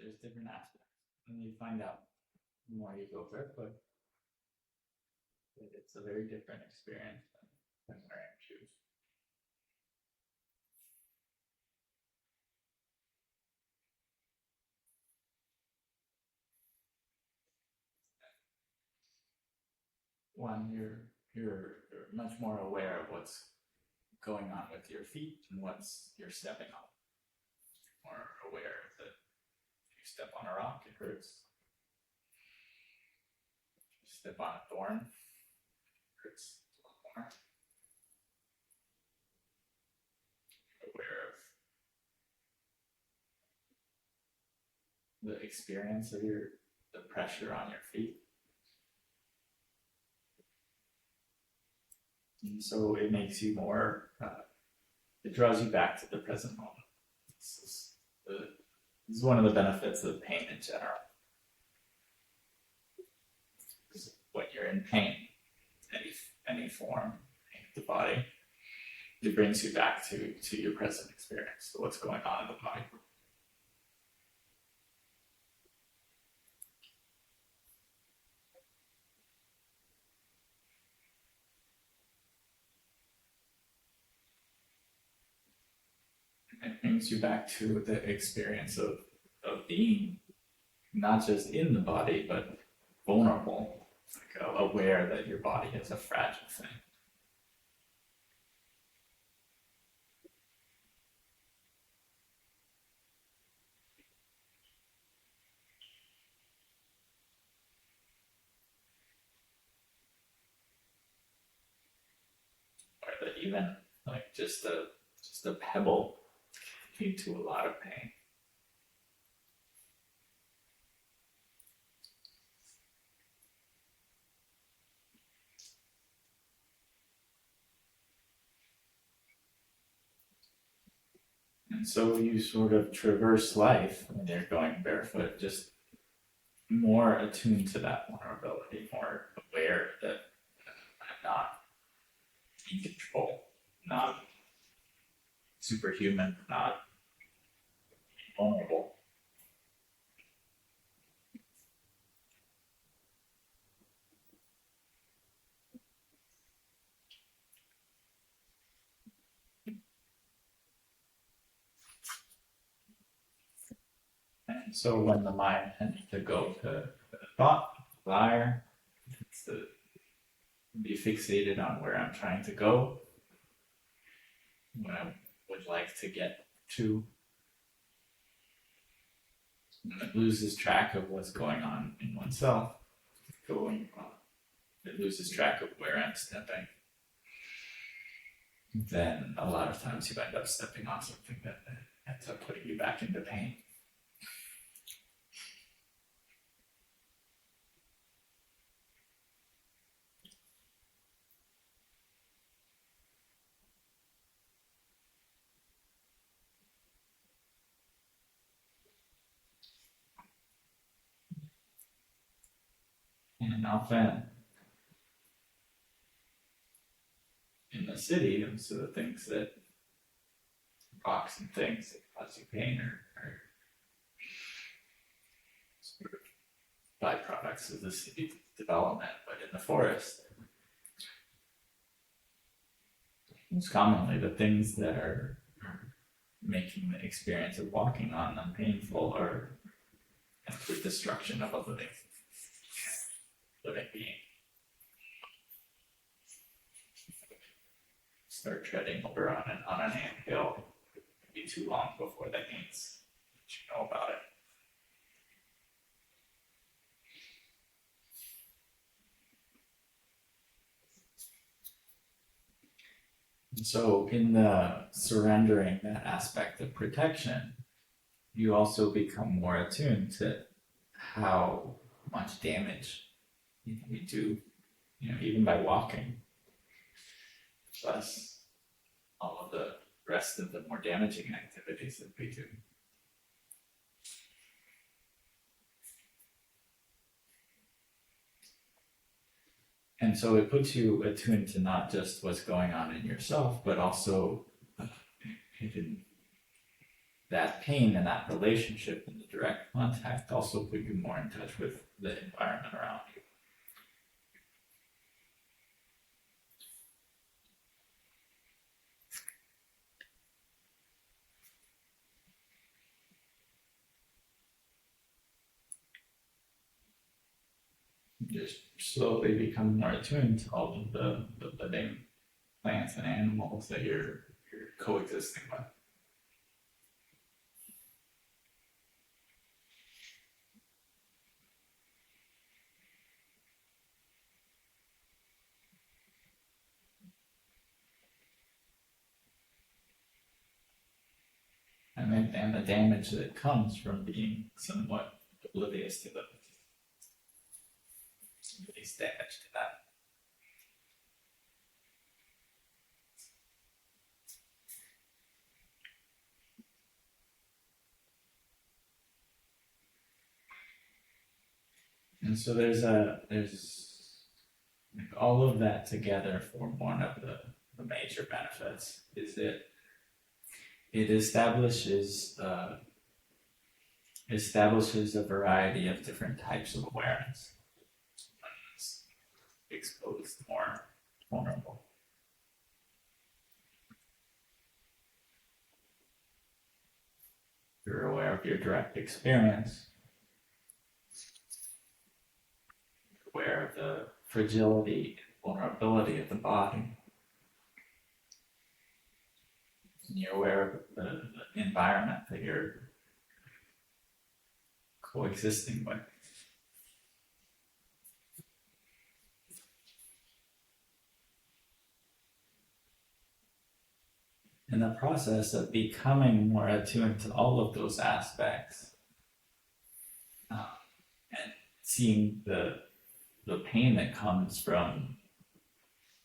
there's different aspects. And you find out the more you go barefoot, that it's a very different experience than wearing shoes. One, you're much more aware of what's going on with your feet and what's you're stepping on. More aware that if you step on a rock, it hurts. If you step on a thorn, it hurts a lot more. Aware of the experience of the pressure on your feet. And so it makes you more, it draws you back to the present moment. This is one of the benefits of pain in general. When you're in pain, any form, pain of the body, it brings you back to your present experience, so what's going on in the body. It brings you back to the experience of being not just in the body, but vulnerable, like aware that your body is a fragile thing. Or that even like just a pebble can lead to a lot of pain. And so you sort of traverse life when you're going barefoot, just more attuned to that vulnerability, more aware that I'm not in control, not superhuman, not vulnerable. And so when the mind tends to go to thought, desire, to be fixated on where I'm trying to go, what I would like to get to, and it loses track of what's going on in oneself, it loses track of where I'm stepping, then a lot of times you end up stepping on something that ends up putting you back into pain. And often in the city, those are the things that rocks and things that cause you pain are sort of byproducts of the city development. But in the forest, most commonly the things that are making the experience of walking on them painful are the destruction of a living being. Start treading over on an anthill, it could be too long before that means that you know about it. And so in the surrendering that aspect of protection, you also become more attuned to how much damage we do, even by walking, plus all of the rest of the more damaging activities that we do. And so it puts you attuned to not just what's going on in yourself, but also hidden that pain and that relationship and the direct contact also put you more in touch with the environment around you. Just slowly become more attuned to all of the living plants and animals that you're coexisting with. And the damage that comes from being somewhat oblivious to the least damage to that. And so there's like all of that together form one of the major benefits. Is that it establishes a variety of different types of awareness. It's exposed, more vulnerable. You're aware of your direct experience. You're aware of the fragility and vulnerability of the body. And you're aware of the environment that you're coexisting with. In the process of becoming more attuned to all of those aspects, and seeing the pain that comes from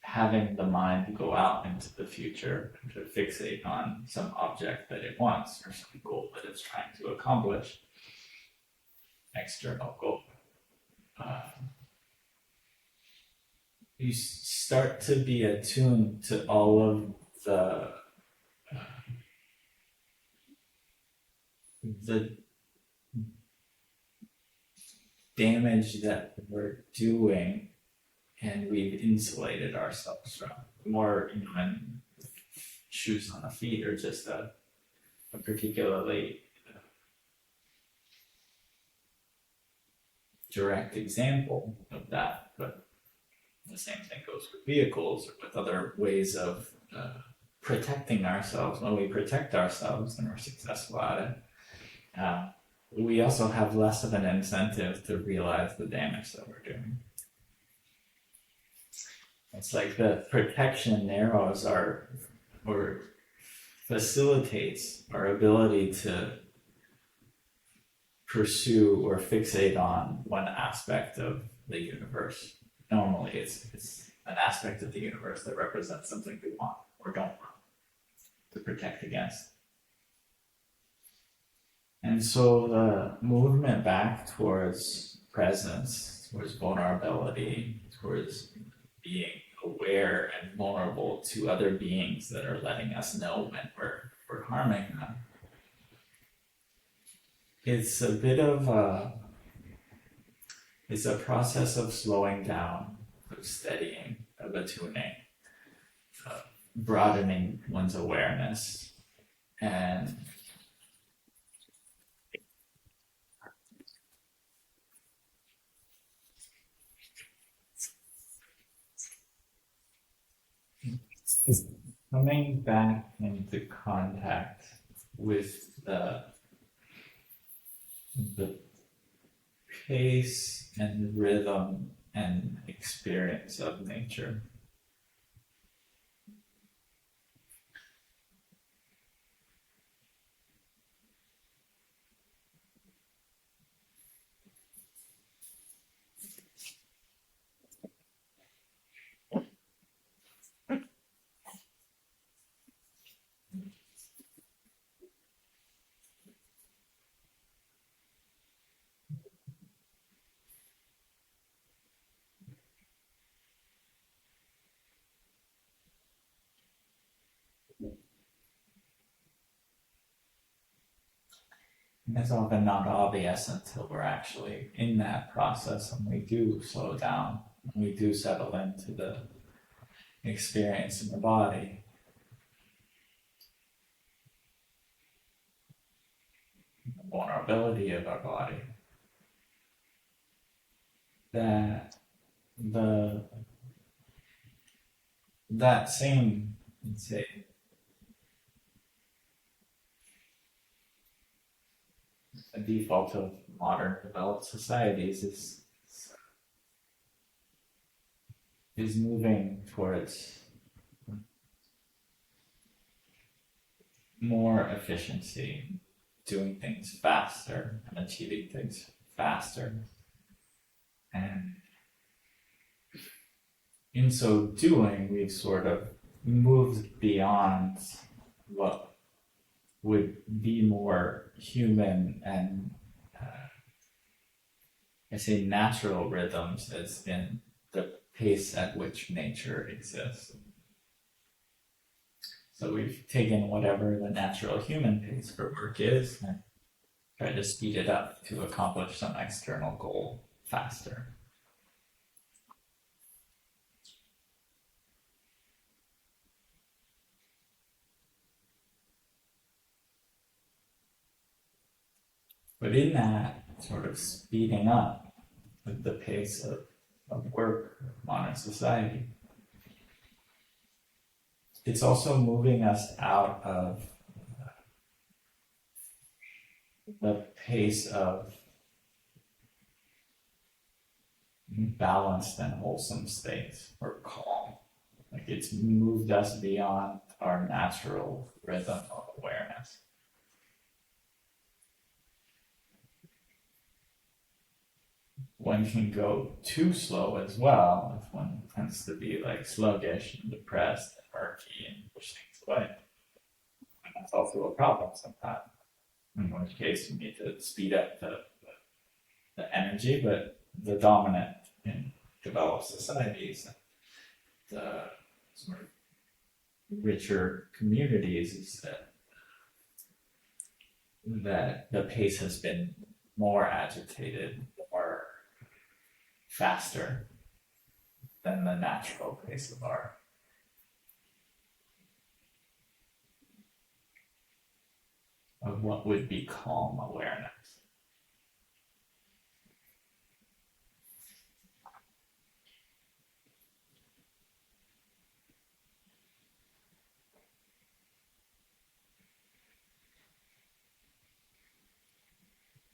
having the mind go out into the future to fixate on some object that it wants or some goal that it's trying to accomplish, external goal. You start to be attuned to all of the damage that we're doing and we've insulated ourselves from. More, when shoes on the feet are just a particularly direct example of that, but the same thing goes with vehicles or with other ways of protecting ourselves. When we protect ourselves and we're successful at it, we also have less of an incentive to realize the damage that we're doing. It's like the protection narrows our, or facilitates our ability to pursue or fixate on one aspect of the universe. Normally it's an aspect of the universe that represents something we want or don't want to protect against. And so the movement back towards presence, towards vulnerability, towards being aware and vulnerable to other beings that are letting us know when we're harming them. It's a bit of it's a process of slowing down, of steadying, of attuning, of broadening one's awareness, and coming back into contact with the pace and rhythm and experience of nature. And it's often not obvious until we're actually in that process and we do slow down, and we do settle into the experience in the body. The vulnerability of our body. That same, let's say, a default of modern developed societies is moving towards more efficiency, doing things faster and achieving things faster. And in so doing, we've sort of moved beyond what would be more human and I say natural rhythms as in the pace at which nature exists. So we've taken whatever the natural human pace for work is and tried to speed it up to accomplish some external goal faster. But in that sort of speeding up with the pace of work, of modern society, it's also moving us out of the pace of balanced and wholesome states or calm. Like it's moved us beyond our natural rhythm of awareness. One can go too slow as well if one tends to be like sluggish and depressed and murky and push things away. And that's also a problem sometimes. In which case you need to speed up the energy, but the dominant in developed societies, the sort of richer communities is that the pace has been more agitated, more faster than the natural pace of what would be calm awareness.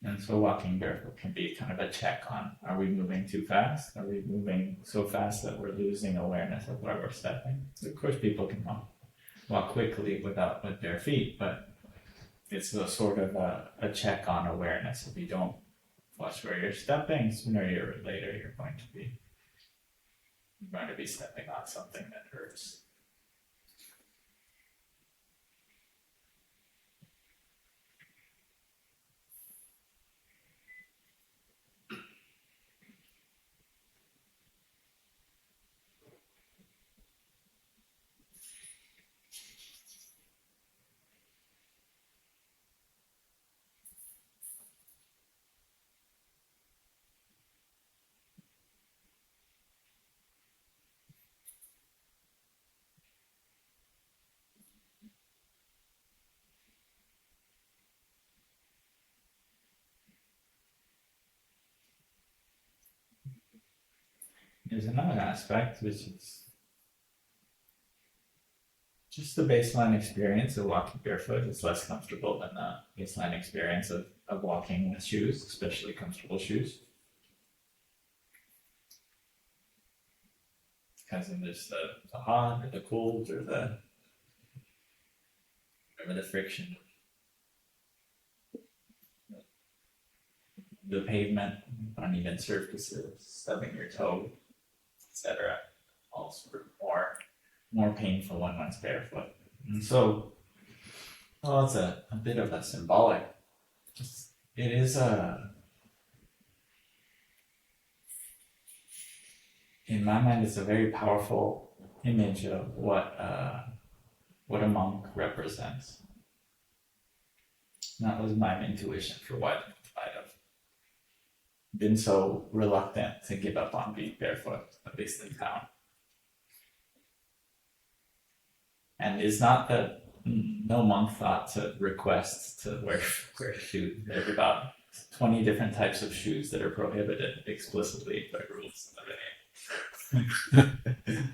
And so walking barefoot can be kind of a check on, are we moving too fast? Are we moving so fast that we're losing awareness of where we're stepping? Of course people can walk quickly with bare feet, but it's a sort of a check on awareness. If you don't watch where you're stepping, sooner or later you're going to be stepping on something that hurts. There's another aspect, which is just the baseline experience of walking barefoot is less comfortable than the baseline experience of walking with shoes, especially comfortable shoes. Because of just the hot or the cold or the friction. The pavement, uneven surfaces, stubbing your toe, etc. All sort of more painful when one's barefoot. And so, well, it's a bit of a symbolic. It is in my mind, it's a very powerful image of what a monk represents. That was my intuition for why I'd have been so reluctant to give up on being barefoot, at least in town. And it's not that no monk thought to request to wear shoes. There's about 20 different types of shoes that are prohibited explicitly by rules of the day.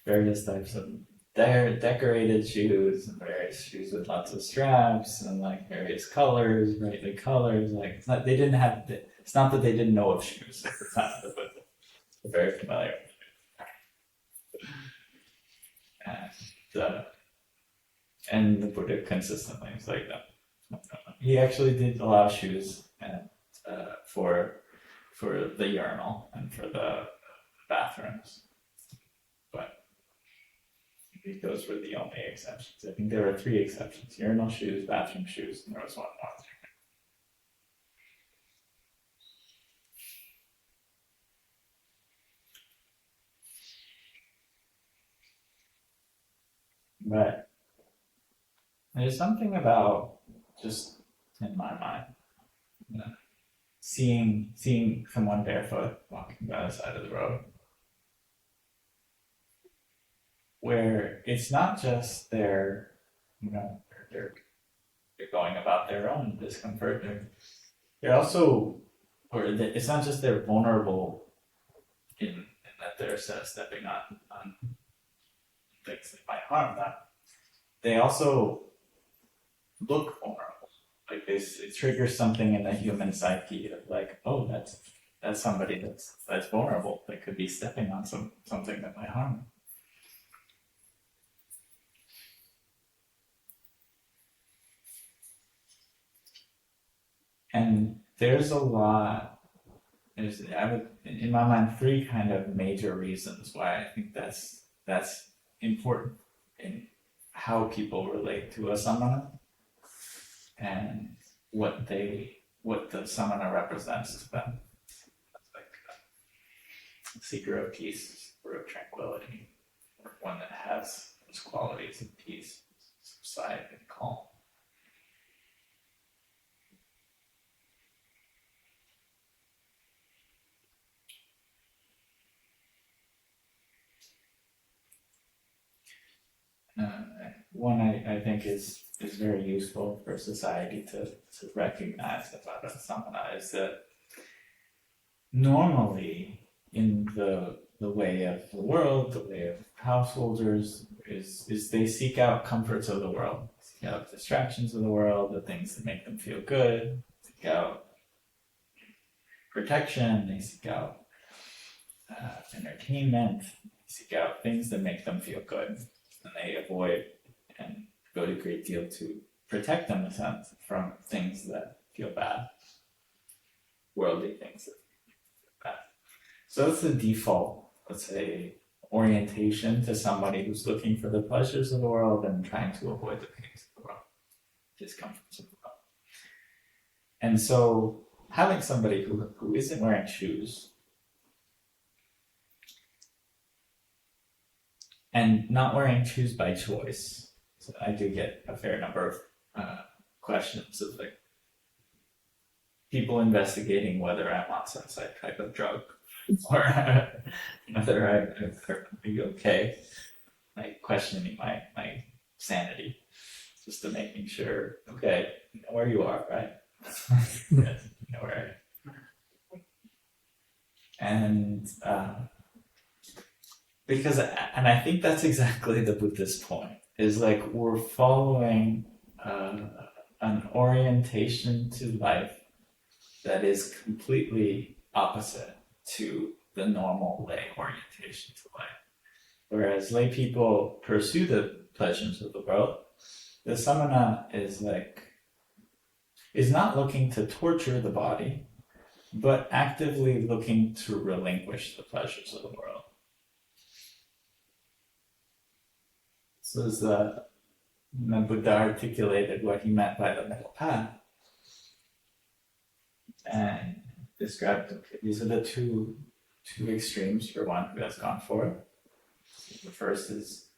Various types of decorated shoes, and various shoes with lots of straps, and like various colors, brightly colors. Like it's not they didn't have. It's not that they didn't know of shoes at the time, but they're very familiar. And the Buddha consistently is like that. He actually did allow shoes and for the urinal and for the bathrooms, but those were the only exceptions. I think there were 3 exceptions: urinal shoes, bathroom shoes, and there was one more. But there's something about, just in my mind, you know, seeing someone barefoot walking by the side of the road, where it's not just they're going about their own discomfort. They're also, it's not just they're vulnerable in that they're stepping on things that might harm them. They also look vulnerable. Like it triggers something in the human psyche of like, oh, that's somebody that's vulnerable. That could be stepping on something that might harm them. And there's a lot. In my mind, 3 kind of major reasons why I think that's important in how people relate to a samana and what the samana represents to them. That's like a seeker of peace or of tranquility, or one that has those qualities of peace, subside, and calm. One I think is very useful for society to recognize about a samana is that normally in the way of the world, the way of householders, is they seek out comforts of the world, seek out distractions of the world, the things that make them feel good, seek out protection, they seek out entertainment, seek out things that make them feel good, and they avoid and go to a great deal to protect themselves from things that feel bad, worldly things that feel bad. So that's the default, let's say, orientation to somebody who's looking for the pleasures of the world and trying to avoid the pains of the world, discomforts of the world. And so having somebody who isn't wearing shoes and not wearing shoes by choice. So I do get a fair number of questions of like people investigating whether I'm on some type of drug or whether I'm be okay, like questioning my sanity, just to making sure, okay, you know where you are, right? Yes, you know where I am. And because, and I think that's exactly the Buddhist point, is like we're following an orientation to life that is completely opposite to the normal lay orientation to life. Whereas lay people pursue the pleasures of the world, the samana is not looking to torture the body, but actively looking to relinquish the pleasures of the world. So as the Buddha articulated what he meant by the middle path, and described, okay, these are the two extremes for one who has gone forth. The first is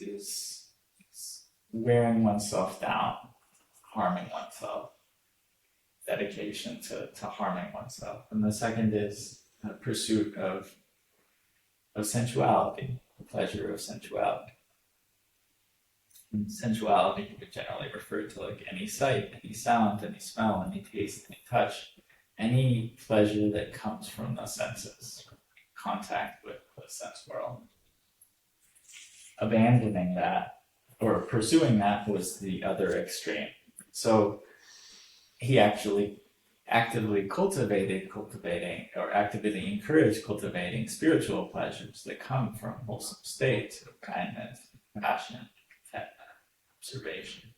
is wearing oneself down, harming oneself, dedication to harming oneself. And the second is a pursuit of sensuality, the pleasure of sensuality. And sensuality can be generally referred to like any sight, any sound, any smell, any taste, any touch, any pleasure that comes from the senses, contact with the sense world. Abandoning that or pursuing that was the other extreme. So he actually actively cultivating or actively encouraged cultivating spiritual pleasures that come from wholesome states of kindness, compassion, observation,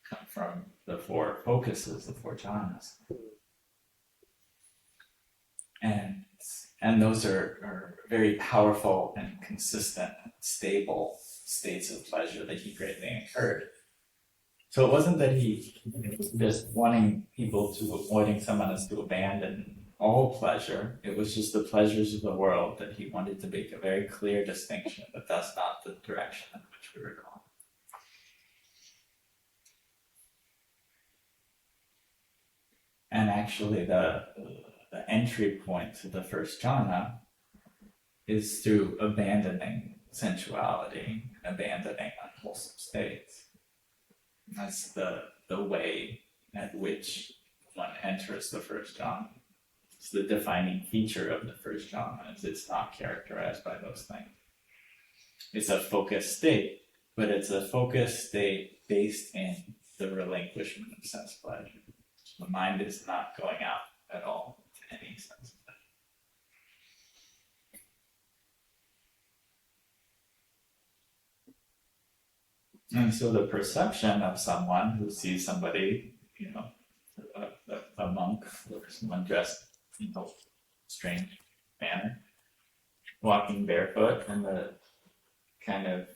come from the four focuses, the four jhanas. And those are very powerful and consistent, stable states of pleasure that he greatly encouraged. So it wasn't that he just wanting someone else to abandon all pleasure. It was just the pleasures of the world that he wanted to make a very clear distinction that that's not the direction in which we were going. And actually the entry point to the first jhana is through abandoning sensuality, abandoning unwholesome states. That's the way at which one enters the first jhana. It's the defining feature of the first jhana, is it's not characterized by those things. It's a focused state, but it's a focused state based in the relinquishment of sense pleasure. The mind is not going out at all to any sense of pleasure. And so the perception of someone who sees somebody, a monk or someone dressed in a strange manner, walking barefoot, and the kind of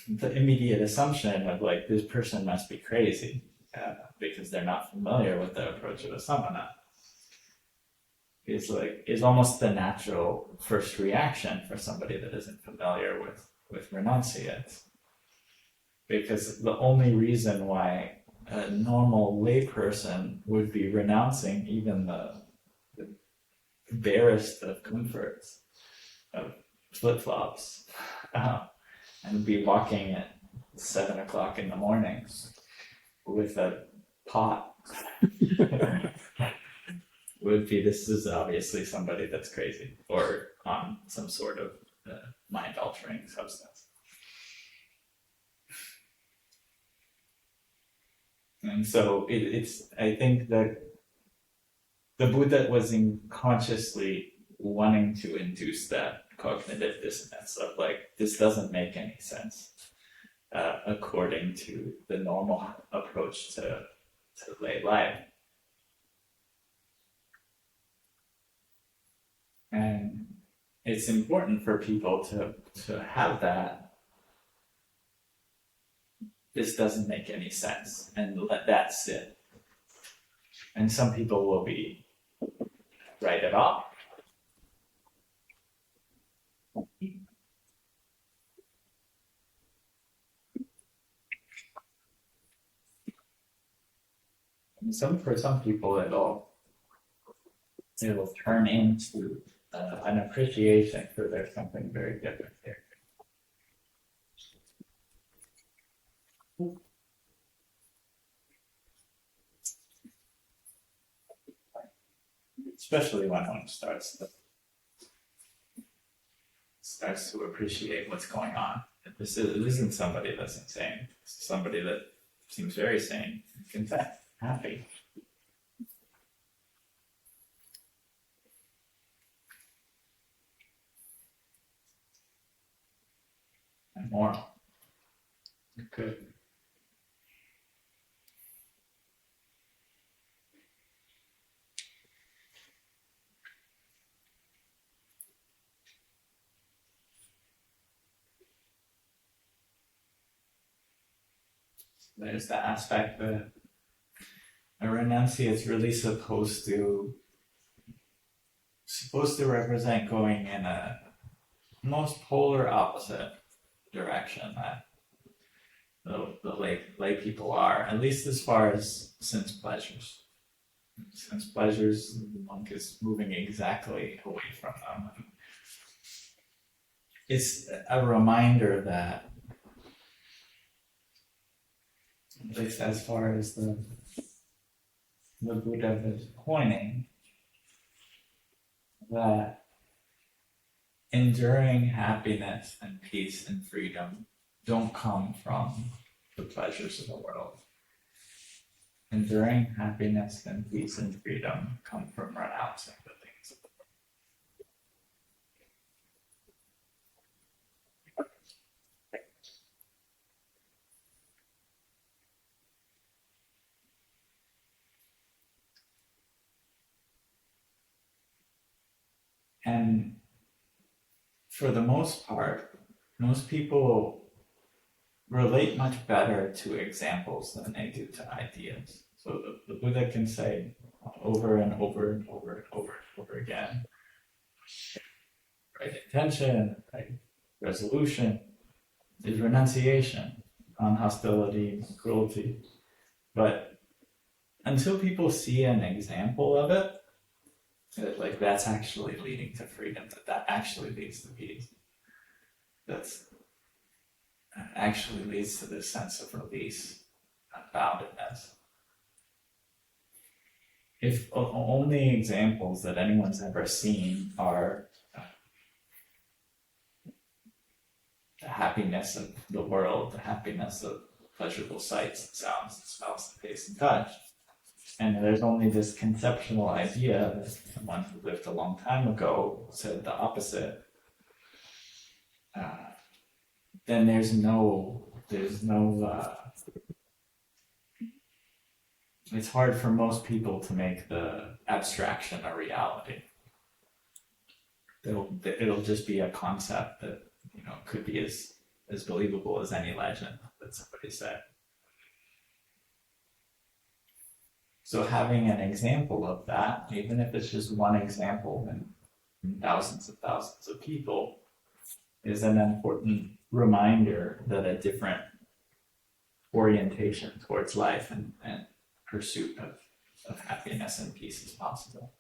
the immediate assumption of like, this person must be crazy. Because they're not familiar with the approach of a samana, is almost the natural first reaction for somebody that isn't familiar with renunciates. Because the only reason why a normal layperson would be renouncing even the barest of comforts, of flip-flops, and be walking at 7 o'clock in the morning with a pot would be, this is obviously somebody that's crazy or on some sort of mind-altering substance. And so I think that the Buddha was consciously wanting to induce that cognitive dissonance of like, this doesn't make any sense. According to the normal approach to lay life. And it's important for people to have that. This doesn't make any sense, and let that sit. And some people will write it off. For some people, it'll turn into an appreciation for there's something very different here. Especially when one starts to appreciate what's going on. This isn't somebody that's insane. This is somebody that seems very sane, content, happy. And moral. Good. There's the aspect that a renunciate is really supposed to represent going in a most polar opposite direction that the lay people are, at least as far as sense pleasures. Sense pleasures, the monk is moving exactly away from them. It's a reminder that, at least as far as the Buddha is pointing, that enduring happiness and peace and freedom don't come from the pleasures of the world. Enduring happiness and peace and freedom come from renouncing the things of the world. And for the most part, most people relate much better to examples than they do to ideas. So the Buddha can say over and over and over and over and over again, right intention, right resolution is renunciation on hostility, cruelty. But until people see an example of it, like that's actually leading to freedom, that actually leads to peace, that's actually leads to this sense of release, unboundedness. If only examples that anyone's ever seen are the happiness of the world, the happiness of pleasurable sights and sounds and smells and taste and touch, and there's only this conceptual idea that someone who lived a long time ago said the opposite, then there's no it's hard for most people to make the abstraction a reality. It'll just be a concept that could be as believable as any legend that somebody said. So having an example of that, even if it's just one example in thousands of people, is an important reminder that a different orientation towards life and pursuit of happiness and peace is possible.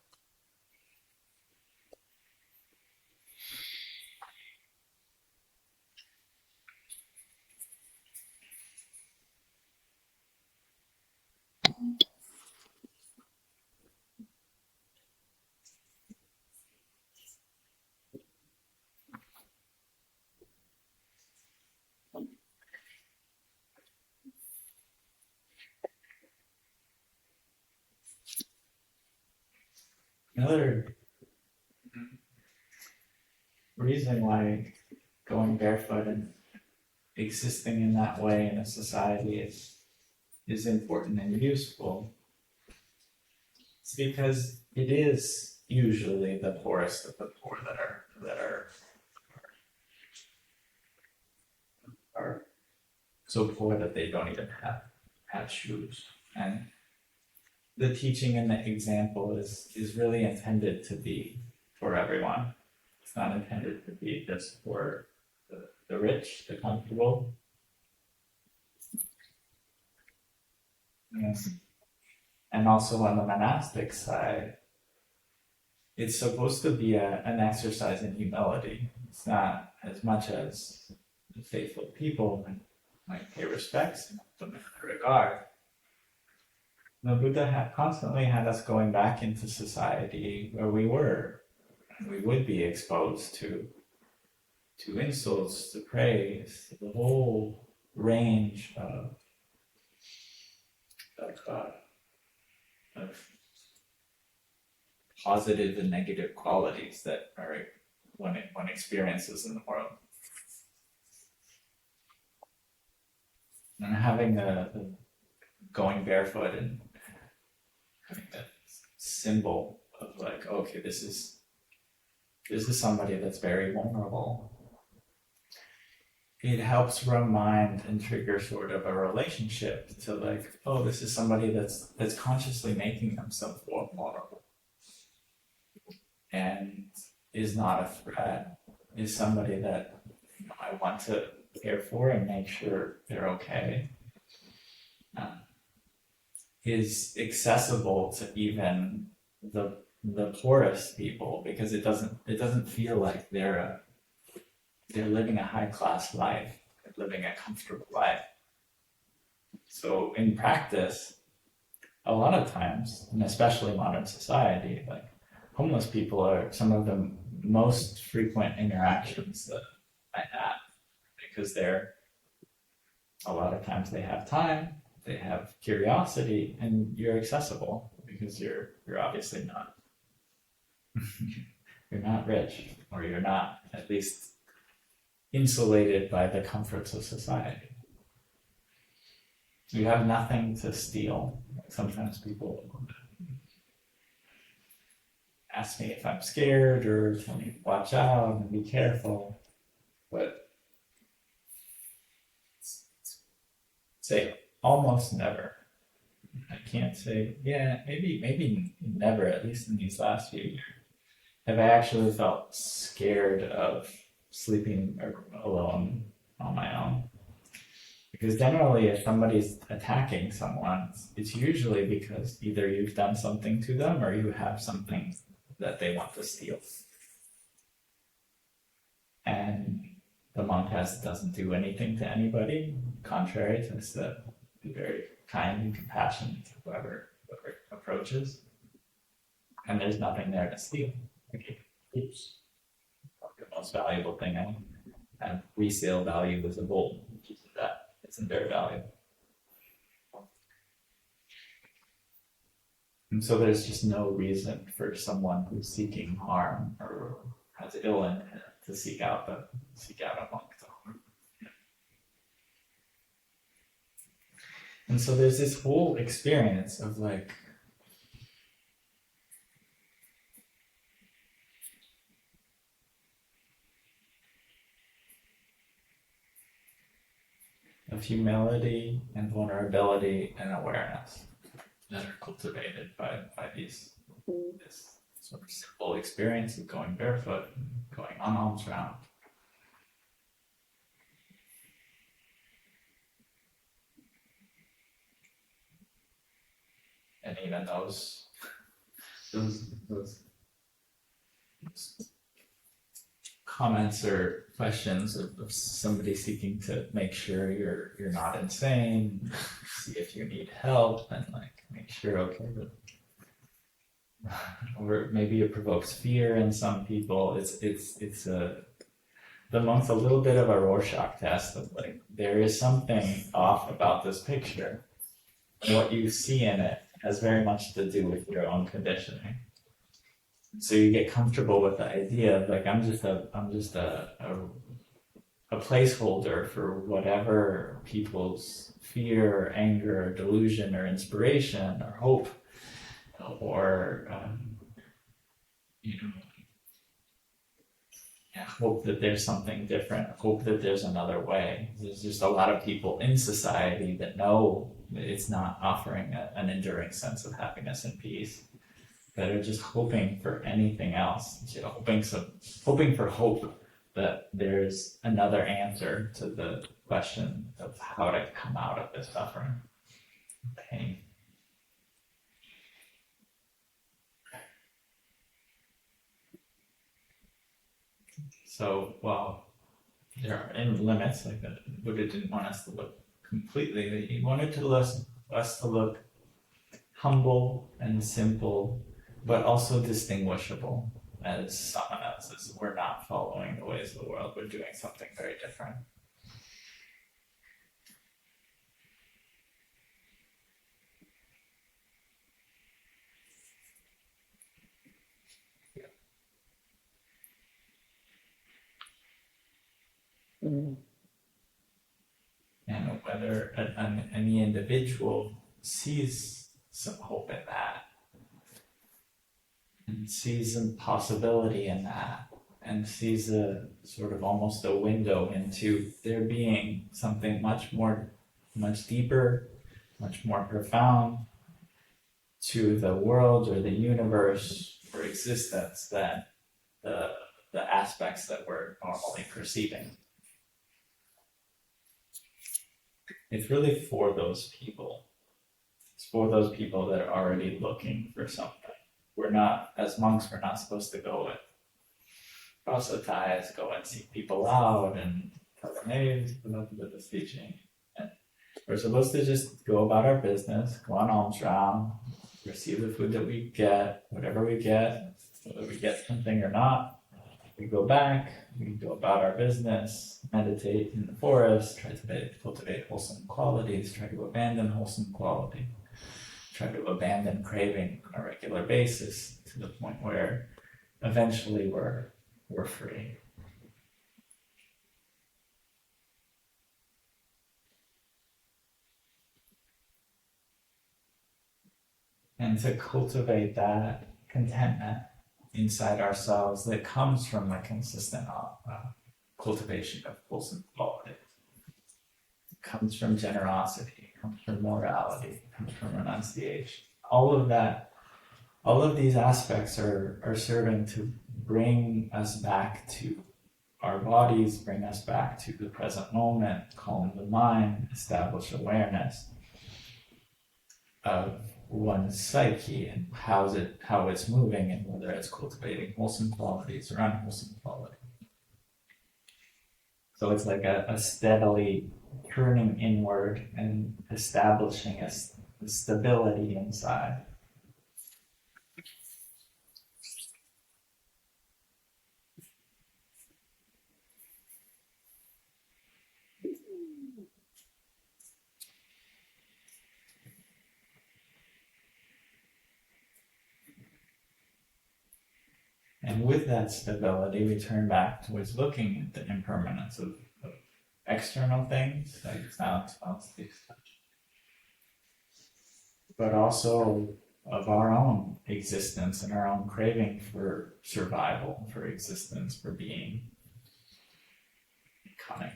Another reason why going barefoot and existing in that way in a society is important and useful. It's because it is usually the poorest of the poor that are so poor that they don't even have shoes. And the teaching and the example is really intended to be for everyone. It's not intended to be just for the rich, the comfortable. Yes. And also on the monastic side, it's supposed to be an exercise in humility. It's not as much as the faithful people might pay respects and put them in regard. The Buddha constantly had us going back into society where we would be exposed to insults, to praise, the whole range of positive and negative qualities that one experiences in the world. And having the going barefoot and having that symbol of like, okay, this is somebody that's very vulnerable. It helps remind and trigger sort of a relationship to like, oh, this is somebody that's consciously making themselves vulnerable and is not a threat, is somebody that I want to care for and make sure they're okay, is accessible to even the poorest people, because it doesn't feel like they're living a high class life, they're living a comfortable life. So in practice, a lot of times, and especially modern society, like homeless people are some of the most frequent interactions that I have, because a lot of times they have time, they have curiosity, and you're accessible because you're obviously not you're not rich, or you're not at least insulated by the comforts of society. You have nothing to steal. Sometimes people ask me if I'm scared or tell me to watch out and be careful, but say almost never. I can't say, yeah, maybe never, at least in these last few years, have I actually felt scared of sleeping alone on my own. Because generally, if somebody's attacking someone, it's usually because either you've done something to them or you have something that they want to steal. And the monk doesn't do anything to anybody, contrary to this, be very kind and compassionate to whoever approaches. And there's nothing there to steal. Okay. Oops. The most valuable thing I have resale value is a bowl, which is that isn't very valuable. And so there's just no reason for someone who's seeking harm or has ill intent to seek out a monk to harm. And so there's this whole experience of like of humility and vulnerability and awareness that are cultivated by this sort of simple experience of going barefoot, going on alms round. And even those comments or questions of somebody seeking to make sure you're not insane, see if you need help, and like make sure or maybe it provokes fear in some people. It's the monk's a little bit of a Rorschach test of like there is something off about this picture. What you see in it has very much to do with your own conditioning. So you get comfortable with the idea of like I'm just a placeholder for whatever people's fear or anger or delusion or inspiration or hope or hope that there's something different, hope that there's another way. There's just a lot of people in society that know that it's not offering an enduring sense of happiness and peace, that are just hoping for anything else, hoping for hope that there's another answer to the question of how to come out of this suffering, pain. So while there are limits, like the Buddha didn't want us to look completely, he wanted us to look humble and simple, but also distinguishable as samanas, as we're not following the ways of the world, we're doing something very different. And whether any individual sees some hope in that, and sees a possibility in that, and sees a sort of almost a window into there being something much deeper, much more profound to the world or the universe or existence than the the aspects that we're normally perceiving. It's really for those people. It's for those people that are already looking for something. We're not, as monks, we're not supposed to go and proselytize, go and seek people out and tell them, hey, look at this teaching. And we're supposed to just go about our business, go on alms round, receive the food that we get, whatever we get, whether we get something or not. We go back, we go about our business, meditate in the forest, try to cultivate wholesome qualities, try to abandon wholesome quality, try to abandon craving on a regular basis to the point where eventually we're free. And to cultivate that contentment inside ourselves that comes from the consistent cultivation of wholesome qualities. It comes from generosity, it comes from morality, it comes from renunciation. All of these aspects are serving to bring us back to our bodies, bring us back to the present moment, calm the mind, establish awareness of one's psyche and how it's moving and whether it's cultivating wholesome qualities or unwholesome qualities. So it's like a steadily turning inward and establishing a stability inside. And with that stability, we turn back towards looking at the impermanence of external things, like sound, smells, taste, touch, but also of our own existence and our own craving for survival, for existence, for being, becoming.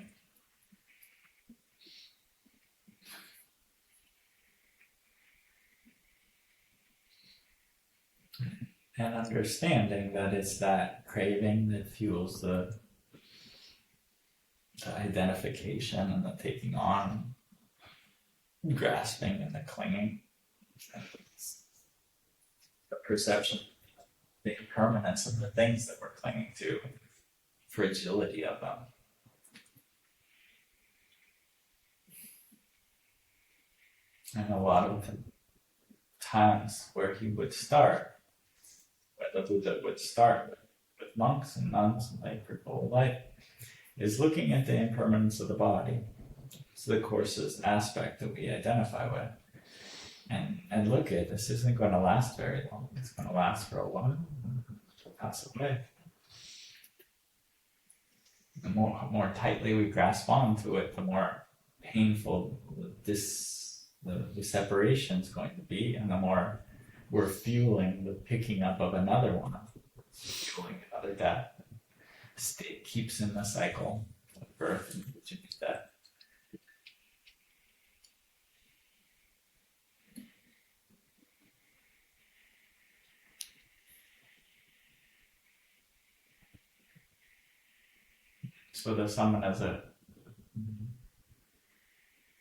And understanding that it's that craving that fuels the identification and the taking on, grasping and the clinging, and the perception, the impermanence of the things that we're clinging to, fragility of them. And a lot of times where he would start, where the Buddha would start with monks and nuns and lay for whole life, is looking at the impermanence of the body. It's the coarsest aspect that we identify with. And look at, this isn't going to last very long. It's going to last for a while. It'll pass away. The more tightly we grasp onto it, the more painful the separation is going to be, and the more we're fueling the picking up of another one, fueling another death. State keeps in the cycle of birth and death. So the samana is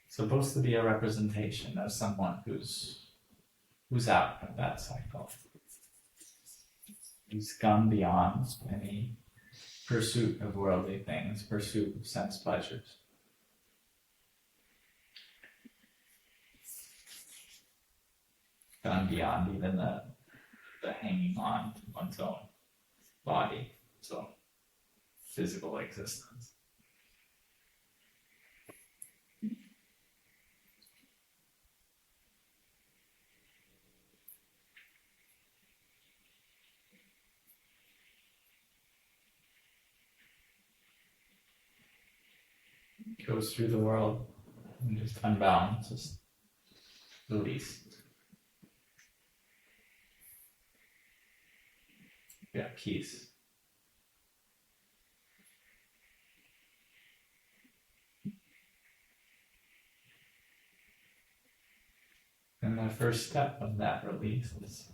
supposed to be a representation of someone who's out of that cycle. Who's gone beyond any pursuit of worldly things, pursuit of sense pleasures. Gone beyond even the hanging on to one's own body, so physical existence. Goes through the world and just unbound, just released. Yeah, peace. And the first step of that release is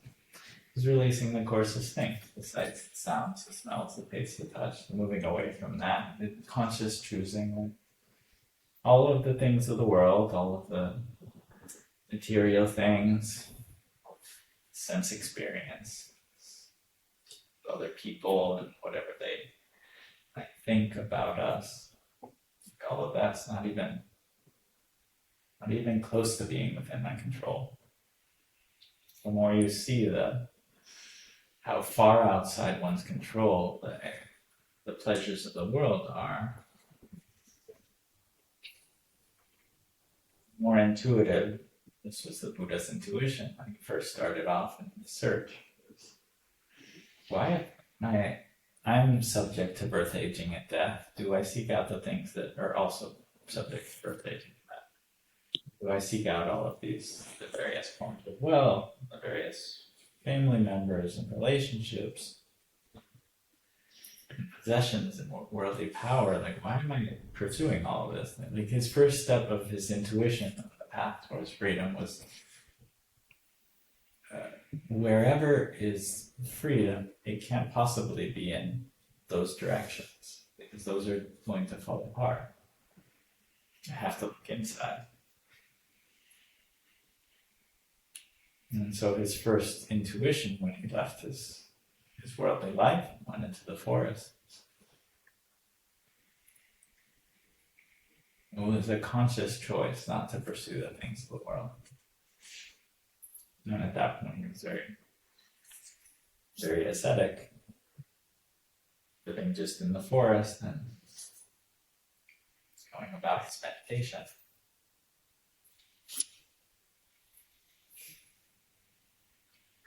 is releasing the coarsest things, the sights, the sounds, the smells, the tastes, the touch, moving away from that, the conscious choosing, like all of the things of the world, all of the material things, sense experience, other people and whatever they think about us. All of that's not even close to being within my control. The more you see how far outside one's control the pleasures of the world are, more intuitive. This was the Buddha's intuition when he first started off in the search. Why I'm subject to birth, aging, and death. Do I seek out the things that are also subject to birth, aging, and death? Do I seek out all of these, the various forms of wealth, the various family members and relationships, and possessions and worldly power? Like, why am I pursuing all of this? Like, his first step of his intuition of the path towards freedom was wherever is freedom, it can't possibly be in those directions, because those are going to fall apart. I have to look inside. And so his first intuition when he left his worldly life, went into the forest, it was a conscious choice not to pursue the things of the world. And at that point, he was very, very ascetic, living just in the forest and going about his meditation.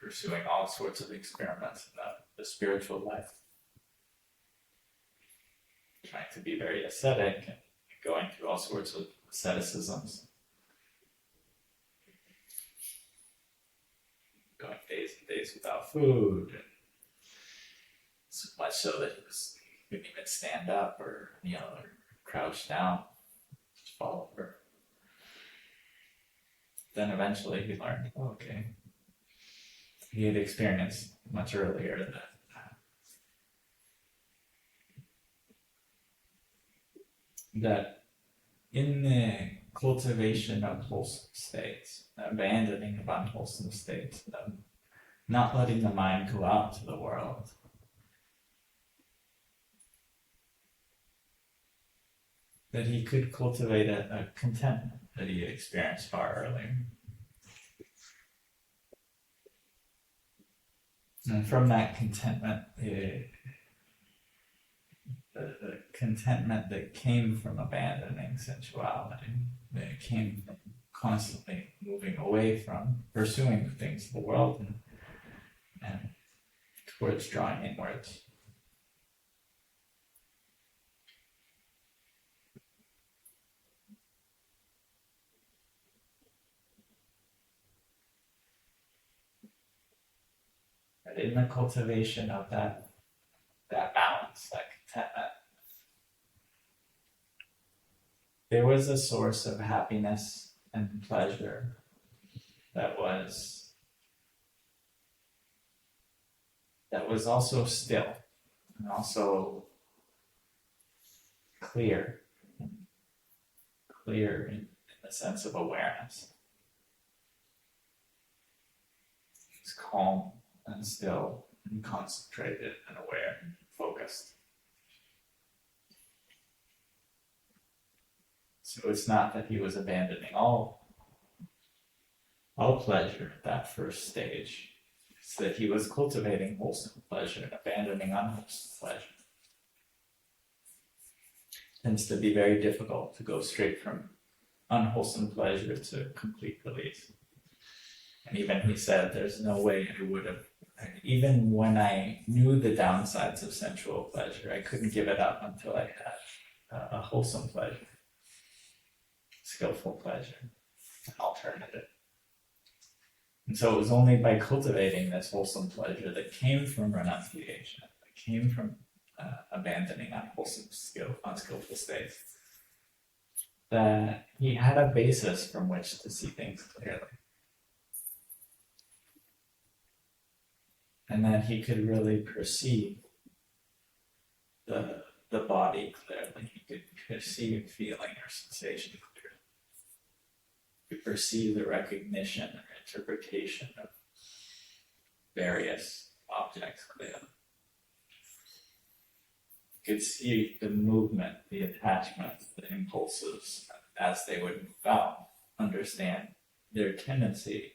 Pursuing all sorts of experiments in the spiritual life. Trying to be very ascetic and going through all sorts of asceticisms. Going days and days without food, and so much so that he couldn't even stand up or kneel or crouch down, just fall over. Then eventually he learned, okay, he had experienced much earlier that in the cultivation of wholesome states, abandoning of unwholesome states, not letting the mind go out to the world, that he could cultivate a contentment that he had experienced far earlier. And from that contentment, the contentment that came from abandoning sensuality, that came from constantly moving away from pursuing the things of the world and towards drawing inwards. And in the cultivation of that balance, that contentment, there was a source of happiness and pleasure that was also still and also clear in the sense of awareness. It's calm and still and concentrated and aware and focused. So it's not that he was abandoning all pleasure at that first stage. It's that he was cultivating wholesome pleasure and abandoning unwholesome pleasure. It tends to be very difficult to go straight from unwholesome pleasure to complete release. And even he said there's no way I would have, even when I knew the downsides of sensual pleasure, I couldn't give it up until I had a wholesome pleasure, skillful pleasure, an alternative. And so it was only by cultivating this wholesome pleasure that came from renunciation, that came from abandoning unskillful states, that he had a basis from which to see things clearly. And then he could really perceive the body clearly. He could perceive feeling or sensation clearly. He could perceive the recognition or interpretation of various objects clearly. He could see the movement, the attachment, the impulses as they would move out, understand their tendency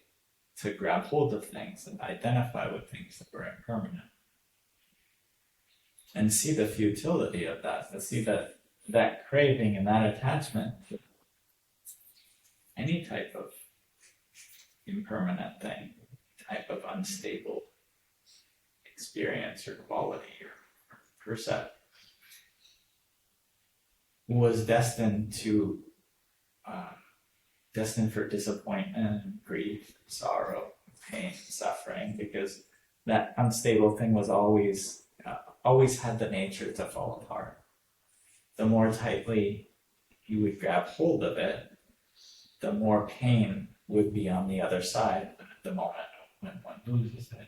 to grab hold of things and identify with things that were impermanent. And see the futility of that, to see that craving and that attachment to any type of impermanent thing, type of unstable experience or quality or perception, was destined for disappointment, grief, sorrow, pain, suffering, because that unstable thing was always had the nature to fall apart. The more tightly you would grab hold of it, the more pain would be on the other side at the moment when one loses it.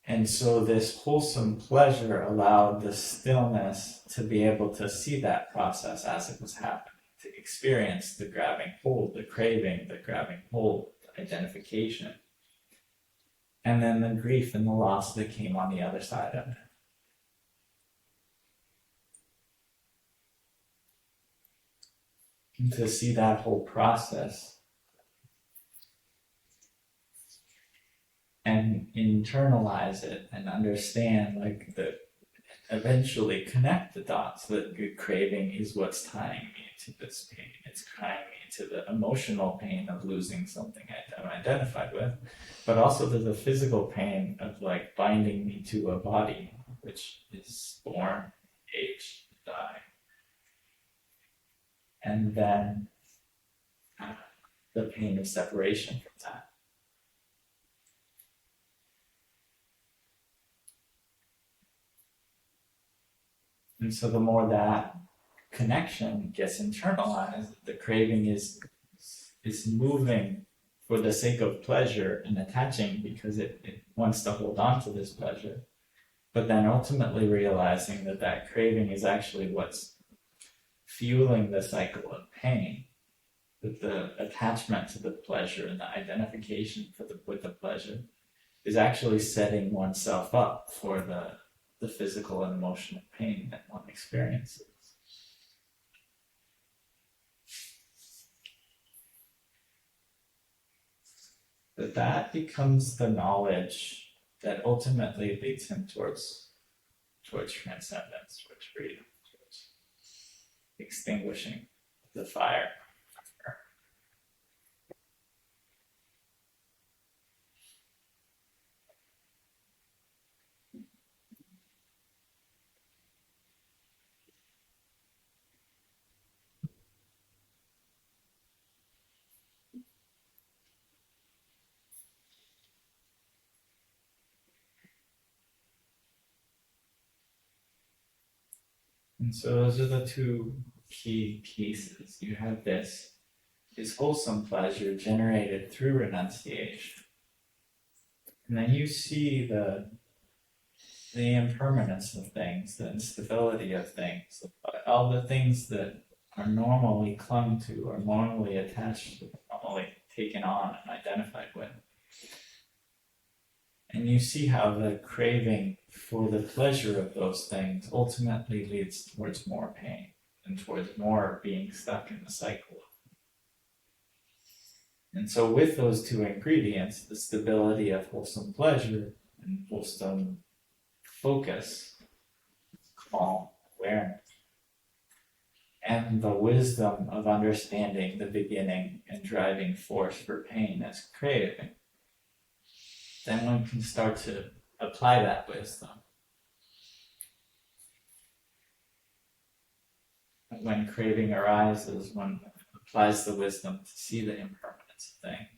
And so this wholesome pleasure allowed the stillness to be able to see that process as it was happening, to experience the grabbing hold, the craving, the grabbing hold, the identification. And then the grief and the loss that came on the other side of it. And to see that whole process and internalize it and understand, eventually connect the dots that good craving is what's tying me to this pain. It's tying me to the emotional pain of losing something I'm identified with, but also to the physical pain of binding me to a body which is born, age, die. And then the pain of separation from that. And so the more that connection gets internalized, the craving is moving for the sake of pleasure and attaching because it wants to hold on to this pleasure. But then ultimately realizing that craving is actually what's fueling the cycle of pain. That the attachment to the pleasure and the identification with the pleasure is actually setting oneself up for the physical and emotional pain that one experiences. That becomes the knowledge that ultimately leads him towards transcendence, towards freedom, towards extinguishing the fire. And so those are the two key pieces. You have this wholesome pleasure generated through renunciation. And then you see the impermanence of things, the instability of things, all the things that are normally clung to, or normally attached to, normally taken on and identified with. And you see how the craving for the pleasure of those things ultimately leads towards more pain and towards more being stuck in the cycle. And so with those two ingredients, the stability of wholesome pleasure and wholesome focus, calm awareness, and the wisdom of understanding the beginning and driving force for pain as craving, then one can start to apply that wisdom. When craving arises, one applies the wisdom to see the impermanence of things,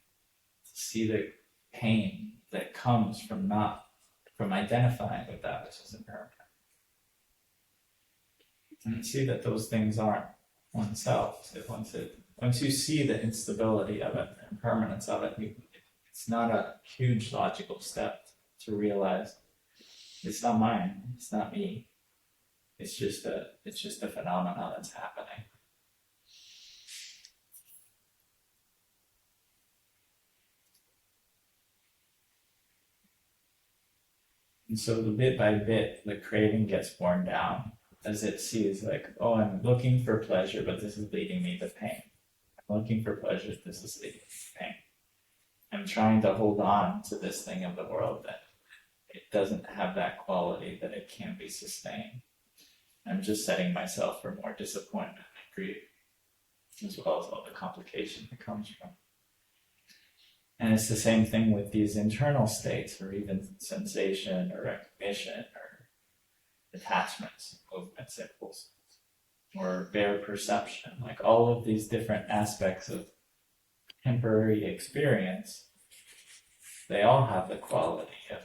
to see the pain that comes from identifying with that which is impermanent. And see that those things aren't oneself. Once you see the instability of it, the impermanence of it, it's It's not a huge logical step to realize it's not mine, it's not me. It's just a phenomenon that's happening. And so the bit by bit, the craving gets worn down as it sees like, oh, I'm looking for pleasure, but this is leading me to pain. I'm looking for pleasure, this is leading me to pain. I'm trying to hold on to this thing of the world that it doesn't have that quality, that it can't be sustained. I'm just setting myself for more disappointment and grief, as well as all the complication that comes from. And it's the same thing with these internal states, or even sensation, or recognition, or attachments, movements, impulses, or bare perception. Like all of these different aspects of temporary experience, they all have the quality of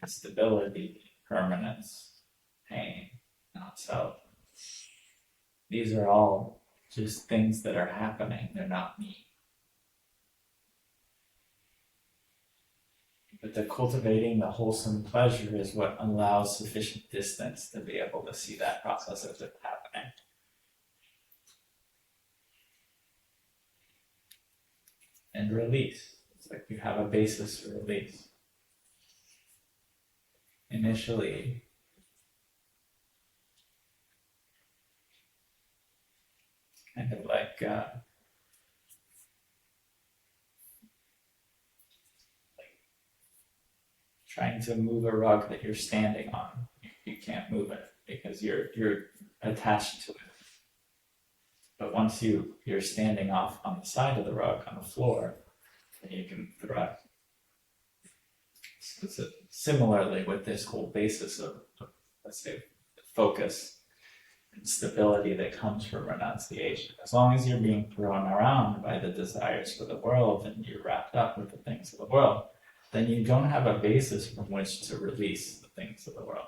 stability, permanence, pain, not self. These are all just things that are happening, they're not me. But the cultivating the wholesome pleasure is what allows sufficient distance to be able to see that process as it's happening. And release. It's like you have a basis for release. Initially, kind of like trying to move a rug that you're standing on. You can't move it because you're attached to it. But once you're standing off on the side of the rug, on the floor, then you can thrive. So similarly with this whole basis of, let's say, focus and stability that comes from renunciation. As long as you're being thrown around by the desires for the world and you're wrapped up with the things of the world, then you don't have a basis from which to release the things of the world.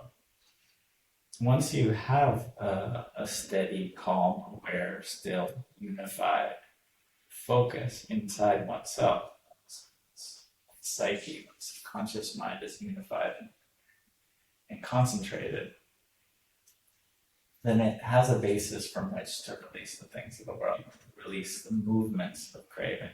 Once you have a steady, calm, aware, still, unified focus inside oneself, psyche, one's conscious mind is unified and concentrated, then it has a basis from which to release the things of the world, release the movements of craving.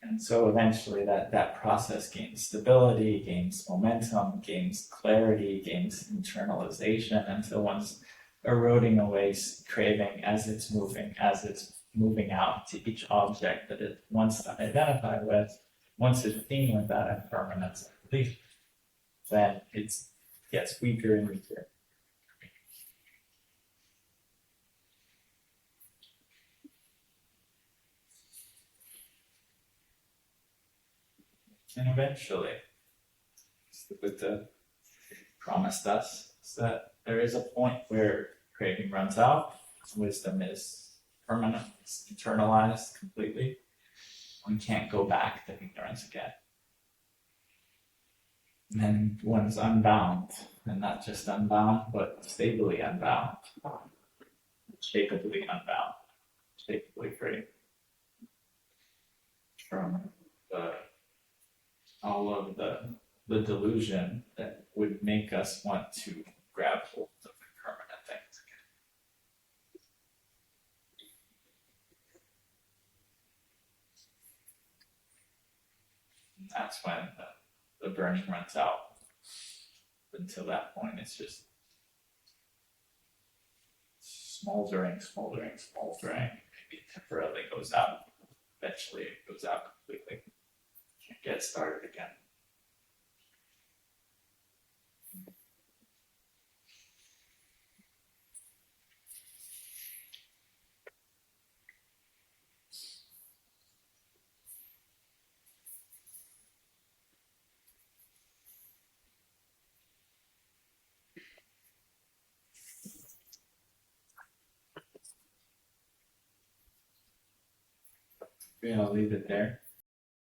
And so eventually that process gains stability, gains momentum, gains clarity, gains internalization until one's eroding away craving as it's moving out to each object that it wants to identify with. Once it's seen with that impermanence and relief, then it gets weaker and weaker. And eventually, as the Buddha promised us, is that there is a point where craving runs out, wisdom is permanent, it's internalized completely. One can't go back to ignorance again. And then one's unbound, and not just unbound, but stably unbound, shakably unbound, shakably free from all of the delusion that would make us want to grab hold of impermanent things again. And that's when the burning runs out. Until that point, it's just smoldering, maybe temporarily goes out. Eventually it goes out completely. Can't get started again. Yeah, I'll leave it there.